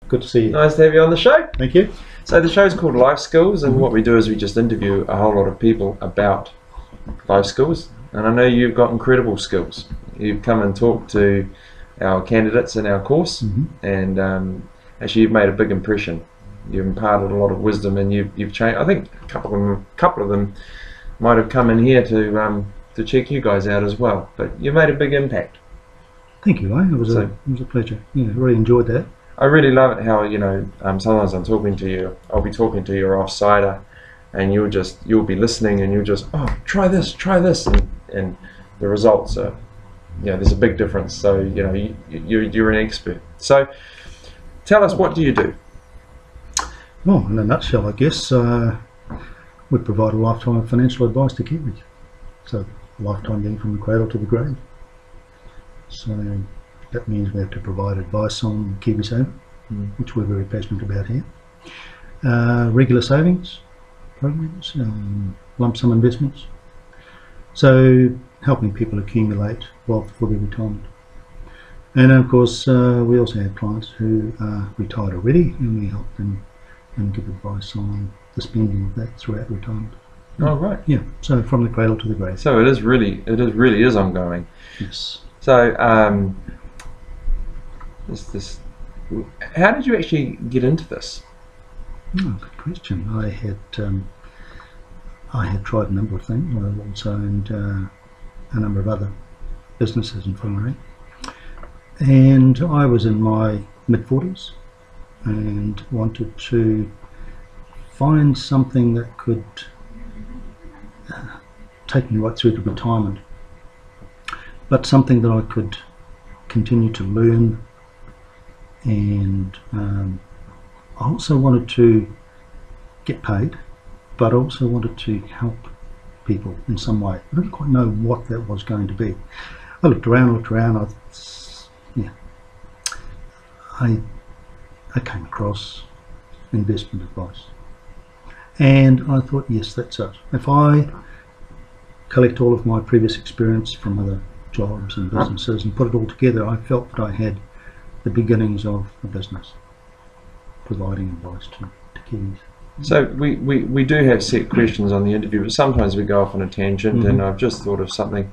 Good to see you. Nice to have you on the show. Thank you. So the show's called Life Skills, and what we do is we just interview a whole lot of people about life skills. And I know you've got incredible skills. You've come and talked to our candidates in our course, and actually you've made a big impression. You've imparted a lot of wisdom, and you've changed. I think a couple of them might have come in here to check you guys out as well. But you made a big impact. Thank you, it was a pleasure. Yeah, really enjoyed that. I really love it how, sometimes I'm talking to you, I'll be talking to your offsider, and you'll be listening, and you'll just, oh, try this, and the results are, there's a big difference. So, you're an expert. So, tell us, what do you do? Well, in a nutshell, I guess, we provide a lifetime of financial advice to Kiwis. So, lifetime being from the cradle to the grave. So, that means we have to provide advice on KiwiSaver, which we're very passionate about here. Regular savings programs, lump sum investments. So helping people accumulate wealth for their retirement. And of course we also have clients who are retired already, and we help them and give advice on the spending of that throughout retirement. Oh, right. Yeah, so from the cradle to the grave. So it really is ongoing. Yes. So how did you actually get into this? Oh, good question. I had tried a number of things. I also owned a number of other businesses in Whangarei, and I was in my mid-40s and wanted to find something that could take me right through to retirement, but something that I could continue to learn. And I also wanted to get paid, but I also wanted to help people in some way. I didn't quite know what that was going to be. I looked around, I came across investment advice, and I thought, yes, that's it. If I collect all of my previous experience from other jobs and businesses and put it all together, I felt that I had the beginnings of a business, providing advice to Kiwis. So we do have set questions on the interview, but sometimes we go off on a tangent, and I've just thought of something.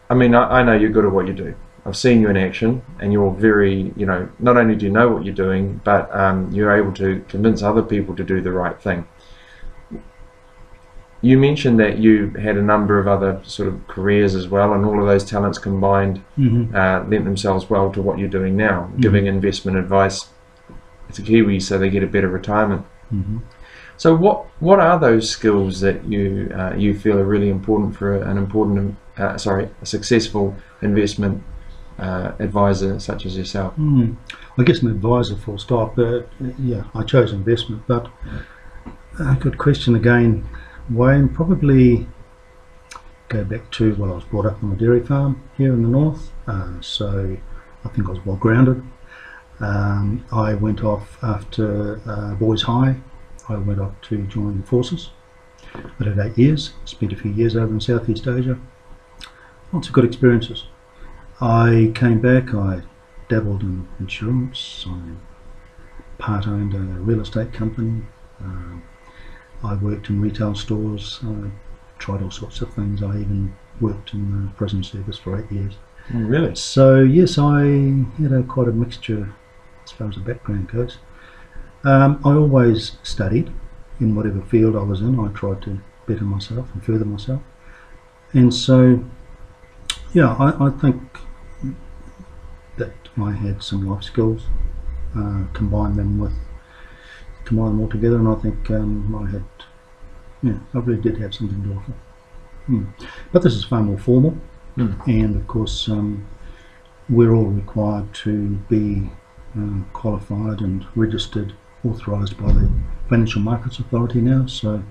I mean, I know you're good at what you do. I've seen you in action, and you're very, not only do you know what you're doing, but you're able to convince other people to do the right thing. You mentioned that you had a number of other sort of careers as well, and all of those talents combined lent themselves well to what you're doing now, giving investment advice to Kiwis so they get a better retirement. So what are those skills that you feel are really important for a successful investment advisor such as yourself? I guess an advisor, full stop. Yeah, I chose investment, but good question again. Wayne, probably go back to, well, I was brought up on a dairy farm here in the north, so I think I was well grounded. I went off after boys high. I went off to join the forces. I did 8 years, spent a few years over in Southeast Asia. Lots of good experiences. I came back, I dabbled in insurance, I part-owned a real estate company. I worked in retail stores, I tried all sorts of things. I even worked in the prison service for 8 years. Oh, really? So yes, I had quite a mixture as far as the background goes. I always studied in whatever field I was in. I tried to better myself and further myself. And so, yeah, I think that I had some life skills, combined them all together, and I think I really did have something to offer. But this is far more formal, and of course we're all required to be qualified and registered, authorised by the Financial Markets Authority now, so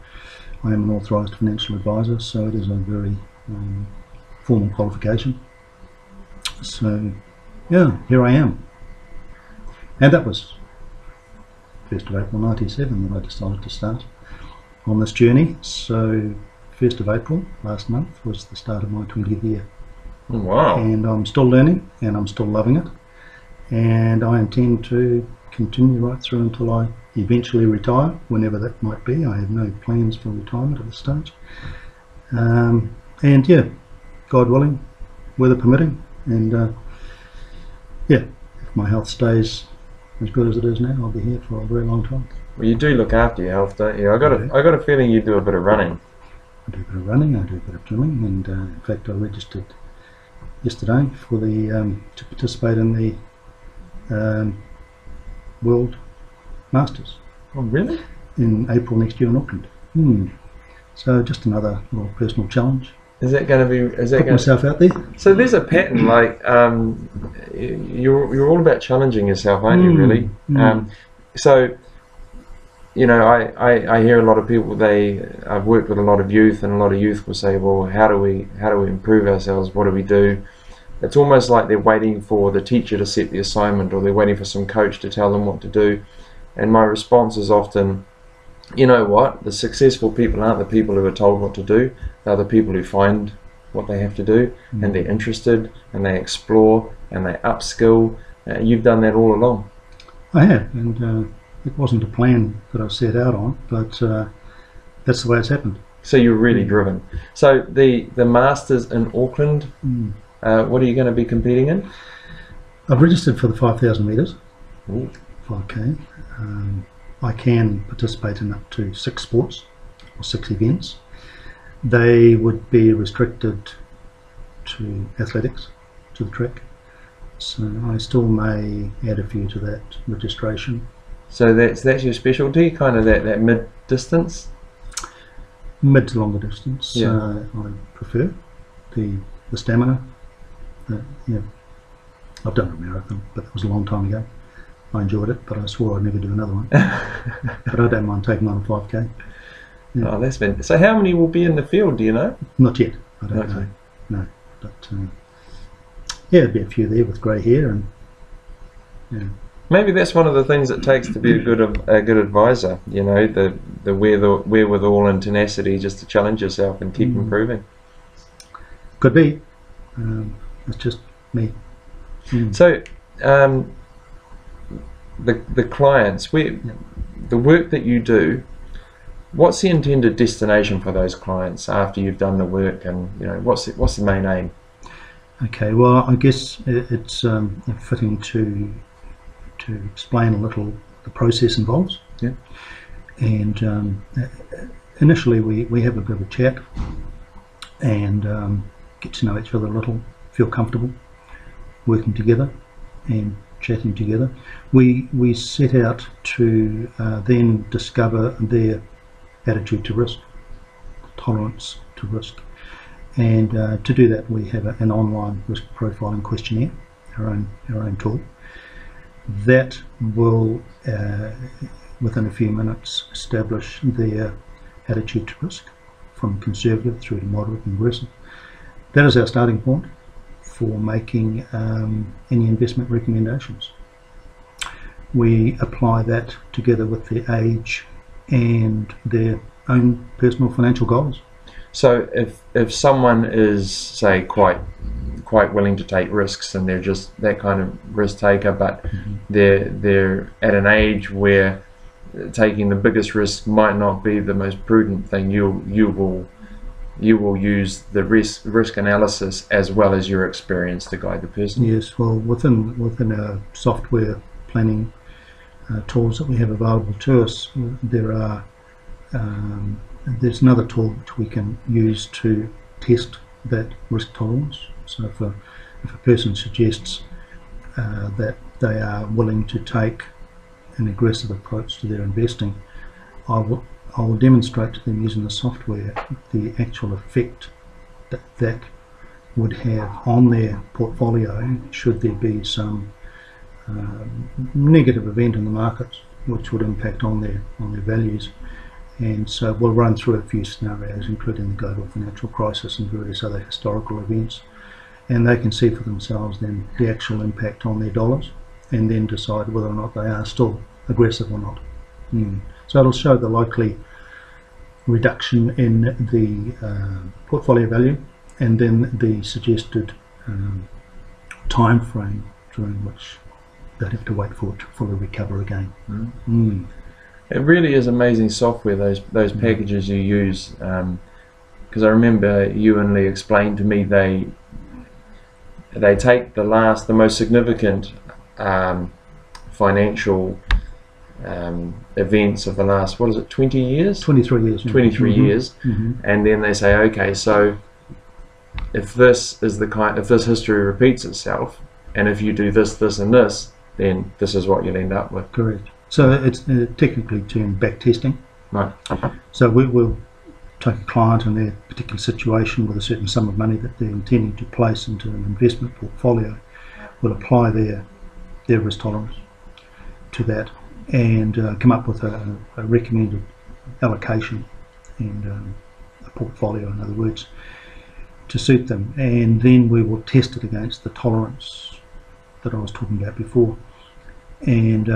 I am an authorised financial advisor, so it is a very formal qualification. So yeah, here I am. And that was 1st of April 1997 that I decided to start on this journey. So 1st of April last month was the start of my 20th year. Wow. And I'm still learning, and I'm still loving it. and I intend to continue right through until I eventually retire, whenever that might be. I have no plans for retirement at this stage. And yeah, God willing, weather permitting, and yeah, if my health stays as good as it is now, I'll be here for a very long time. Well, you do look after your health, don't you? I got a feeling you do a bit of running. I do a bit of running, I do a bit of swimming, and in fact I registered yesterday for the to participate in the World Masters. Oh, really? In April next year in Auckland. So just another little personal challenge. Is that going to be? Is that Put going? myself out there. So there's a pattern. Like you're all about challenging yourself, aren't you? Really. So you know, I hear a lot of people. I've worked with a lot of youth, and a lot of youth will say, "Well, how do we improve ourselves? What do we do?" It's almost like they're waiting for the teacher to set the assignment, or they're waiting for some coach to tell them what to do. And my response is often, you know what? The successful people aren't the people who are told what to do. They're the people who find what they have to do, and they're interested, and they explore, and they upskill. You've done that all along. I have, and it wasn't a plan that I set out on, but that's the way it's happened. So you're really driven. So the Masters in Auckland, what are you going to be competing in? I've registered for the 5,000 metres, Ooh. 5K. I can participate in up to 6 sports or 6 events. They would be restricted to athletics, to the track. So I still may add a few to that registration. So that's your specialty, kind of that mid distance. Mid to longer distance. Yeah. I prefer the stamina. Yeah, I've done a marathon, but it was a long time ago. I enjoyed it, but I swore I'd never do another one. But I don't mind taking on a 5K. Yeah. Oh, that's been. So how many will be in the field? Do you know? Not yet. I don't know. No, but yeah, there'd be a few there with grey hair, and yeah. Maybe that's one of the things it takes to be a good advisor. You know, the wherewithal and tenacity just to challenge yourself and keep improving. Could be. It's just me. So the clients, the work that you do, what's the intended destination for those clients after you've done the work, and you know what's the main aim? Okay, well, I guess it's fitting to explain a little the process involved. Yeah. And initially we have a bit of a chat and get to know each other a little, feel comfortable working together and chatting together. We set out to then discover their attitude to risk, tolerance to risk, and to do that we have an online risk profiling questionnaire, our own tool that will within a few minutes establish their attitude to risk from conservative through to moderate and aggressive. That is our starting point for making any investment recommendations. We apply that together with their age and their own personal financial goals. So if someone is, say, quite willing to take risks and they're just that kind of risk taker, but they're at an age where taking the biggest risk might not be the most prudent thing, you will use the risk analysis as well as your experience to guide the person. Yes, well, within our software planning tools that we have available to us, there's another tool which we can use to test that risk tolerance. So if a person suggests that they are willing to take an aggressive approach to their investing, I will demonstrate to them using the software the actual effect that would have on their portfolio should there be some negative event in the markets which would impact on their values. And so we'll run through a few scenarios, including the global financial crisis and various other historical events, and they can see for themselves then the actual impact on their dollars and then decide whether or not they are still aggressive or not. So it'll show the likely reduction in the portfolio value and then the suggested time frame during which they'd have to wait for it to fully recover again. Mm. Mm. It really is amazing software, those packages you use, because I remember you and Lee explained to me they take the most significant financial events of the last, 20 years? 23 years. 23 mm-hmm. years, mm-hmm. and then they say, okay, so if this history repeats itself, and if you do this, this, and this, then this is what you'll end up with. Correct. So it's technically termed back testing. Right. So we will take a client in their particular situation with a certain sum of money that they're intending to place into an investment portfolio. We'll apply their risk tolerance to that and come up with a recommended allocation and a portfolio, in other words, to suit them. And then we will test it against the tolerance that I was talking about before. And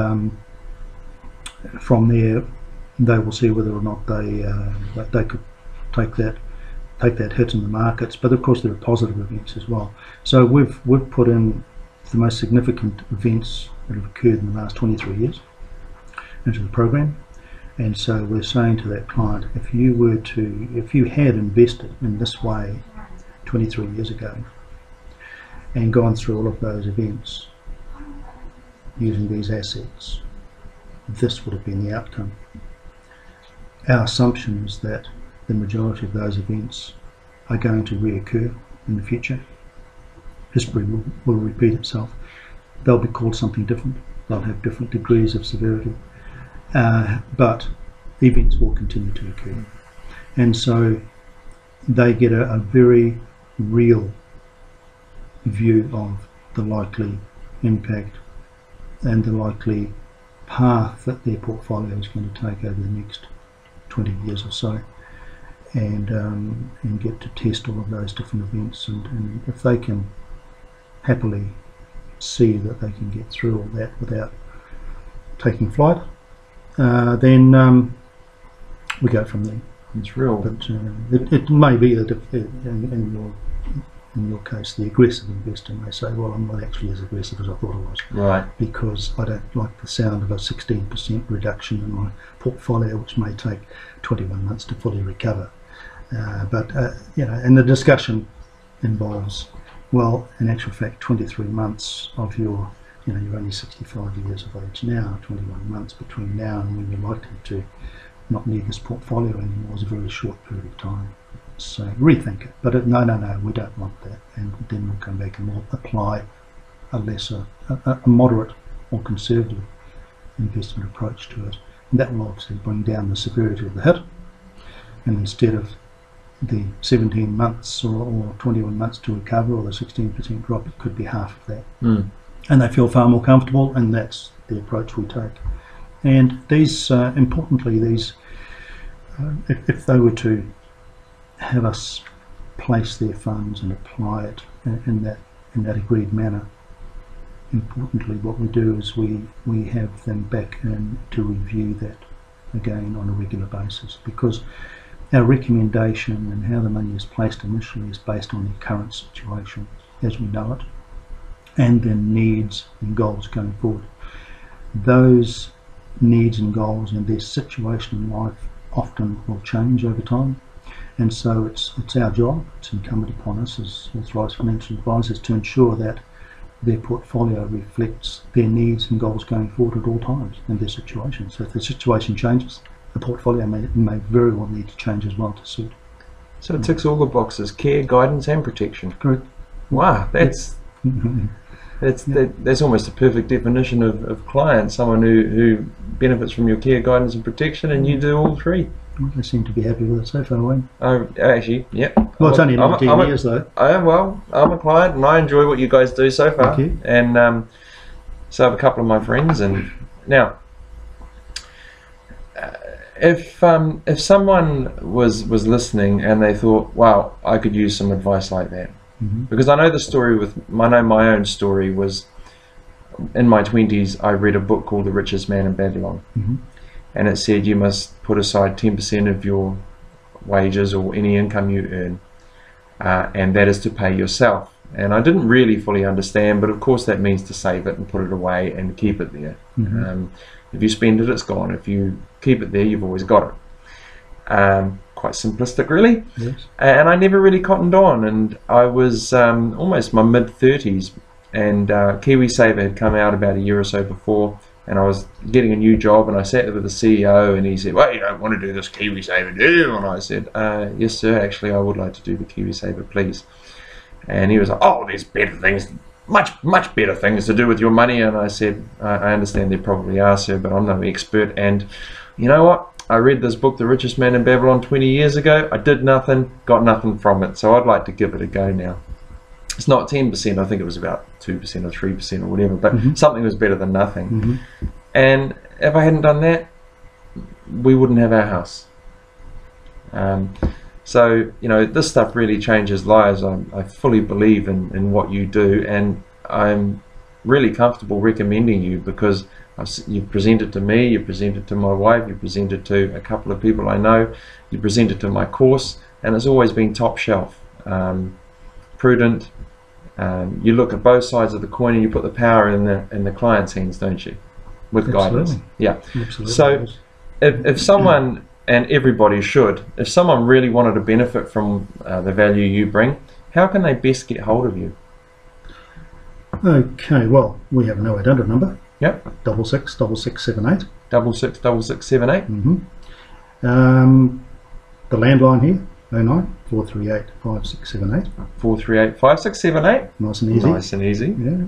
from there, they will see whether or not they could take that hit in the markets. But of course, there are positive events as well. So we've put in the most significant events that have occurred in the last 23 years into the program. And so we're saying to that client, if you had invested in this way 23 years ago and gone through all of those events using these assets, this would have been the outcome. Our assumption is that the majority of those events are going to reoccur in the future. History will repeat itself. They'll be called something different. They'll have different degrees of severity, but events will continue to occur. And so they get a very real view of the likely impact and the likely path that their portfolio is going to take over the next 20 years or so, and get to test all of those different events. And if they can happily see that they can get through all that without taking flight, then we go from there. It's real. But it may be that in your case, the aggressive investor may say, well, I'm not actually as aggressive as I thought I was. Right. Because I don't like the sound of a 16% reduction in my portfolio, which may take 21 months to fully recover. But and the discussion involves, well, in actual fact, 23 months of you're only 65 years of age now, 21 months between now and when you're likely to not need this portfolio anymore is a very short period of time. So rethink it. But no, we don't want that. And then we'll come back and we'll apply a moderate or conservative investment approach to it. And that will obviously bring down the severity of the hit. And instead of the 17 months or 21 months to recover, or the 16% drop, it could be half of that. Mm. And they feel far more comfortable, and that's the approach we take. And these, importantly, if they were to have us place their funds and apply it in that agreed manner, importantly, what we do is we have them back in to review that again on a regular basis, because our recommendation and how the money is placed initially is based on the current situation as we know it, and their needs and goals going forward. Those needs and goals and their situation in life often will change over time, and so it's our job, it's incumbent upon us as authorised financial advisors to ensure that their portfolio reflects their needs and goals going forward at all times in their situation. So if the situation changes, the portfolio may very well need to change as well to suit. So it ticks all the boxes: care, guidance, and protection. Correct. Wow, that's almost a perfect definition of client, someone who benefits from your care, guidance, and protection, and you do all three. Well, they seem to be happy with it so far, Wayne. Actually, yeah. Well, it's only 19 years though. I'm a client, and I enjoy what you guys do so far. Thank you. And so I have a couple of my friends, and now, if someone was listening and they thought, wow, I could use some advice like that. Mm-hmm. Because I know my own story was, in my 20s, I read a book called The Richest Man in Babylon. Mm-hmm. And it said you must put aside 10% of your wages or any income you earn, and that is to pay yourself And I didn't really fully understand, but of course that means to save it and put it away and keep it there. If you spend it, it's gone. If you keep it there, you've always got it. Quite simplistic, really. Yes. And I never really cottoned on, and I was almost my mid-30s, and KiwiSaver had come out about a year or so before, and I was getting a new job, and I sat with the CEO, and he said, well, you don't want to do this KiwiSaver, do you? And I said, yes sir, actually I would like to do the KiwiSaver, please. And he was like, oh, there's better things, much better things to do with your money. And I said, I understand there probably are, sir, but I'm no expert. And you know what? I read this book, The Richest Man in Babylon, 20 years ago. I did nothing, got nothing from it. So I'd like to give it a go now. It's not 10%, I think it was about 2% or 3% or whatever, but something was better than nothing. And if I hadn't done that, we wouldn't have our house. So, you know, this stuff really changes lives. I fully believe in what you do, and I'm really comfortable recommending you because you've presented to me, you presented to my wife, you presented to a couple of people I know, you presented to my course, and it's always been top shelf. Prudent. You look at both sides of the coin and you put the power in the client's hands, don't you? With guidance. Yeah. Absolutely. So if someone, and everybody should, if someone really wanted to benefit from the value you bring, how can they best get hold of you? Okay, well, we have a 0800 number. Yep. 666678. 666678. The landline here, 09 438 5678. 438 5678. Nice and easy. Nice and easy. Yeah.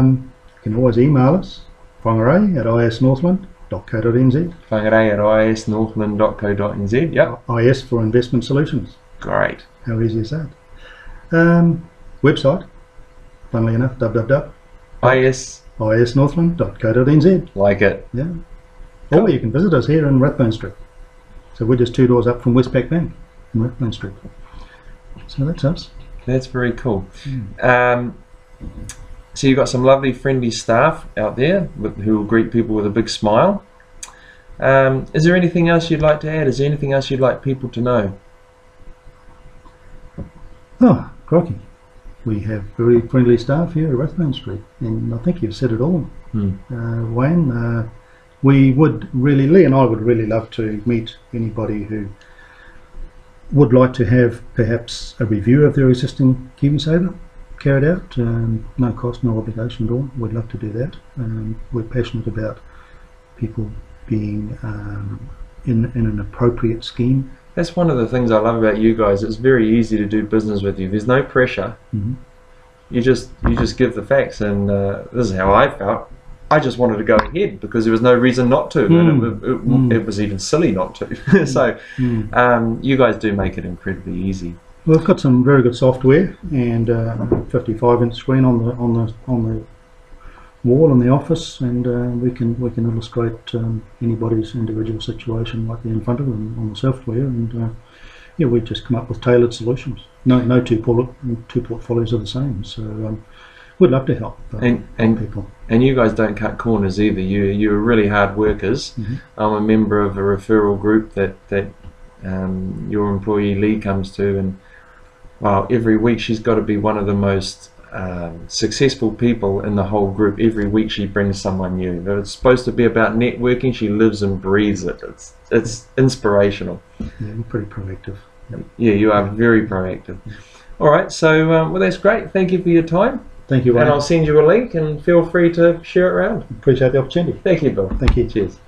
You can always email us, whangarei@isnorthland.co.nz. whangarei@isnorthland.co.nz. Yep. IS for Investment Solutions. Great. How easy is that? Website, funnily enough, isnorthland.co.nz. Like it. Yeah. Or you can visit us here in Rathbone Street. So we're just 2 doors up from Westpac Bank in Rathbone Street. So that's us. That's very cool. So you've got some lovely friendly staff out there who will greet people with a big smile. Is there anything else you'd like to add? Is there anything else you'd like people to know? Oh, crikey. We have very friendly staff here at Rathbone Street, and I think you've said it all, Wayne. We would really, Lee and I would really love to meet anybody who would like to have perhaps a review of their existing KiwiSaver carried out. No cost, no obligation at all. We'd love to do that. We're passionate about people being in an appropriate scheme. That's one of the things I love about you guys. It's very easy to do business with you. There's no pressure. You just give the facts, and this is how I felt. I just wanted to go ahead because there was no reason not to, and it was even silly not to. So you guys do make it incredibly easy. Well, we've got some very good software and 55-inch screen on the wall in the office, and we can illustrate anybody's individual situation right there in front of them on the software, and yeah, we just come up with tailored solutions. No two portfolios are the same, so we'd love to help people. And you guys don't cut corners either. You're really hard workers. I'm a member of a referral group that your employee Lee comes to, and wow, every week she's got to be one of the most successful people in the whole group. Every week she brings someone new. It's supposed to be about networking. She lives and breathes it. It's inspirational. Yeah, we're pretty proactive. Yeah, you are very proactive. All right, so well, that's great. Thank you for your time. Thank you, Wayne. And I'll send you a link, and feel free to share it around. Appreciate the opportunity. Thank you, Bill. Thank you. Cheers.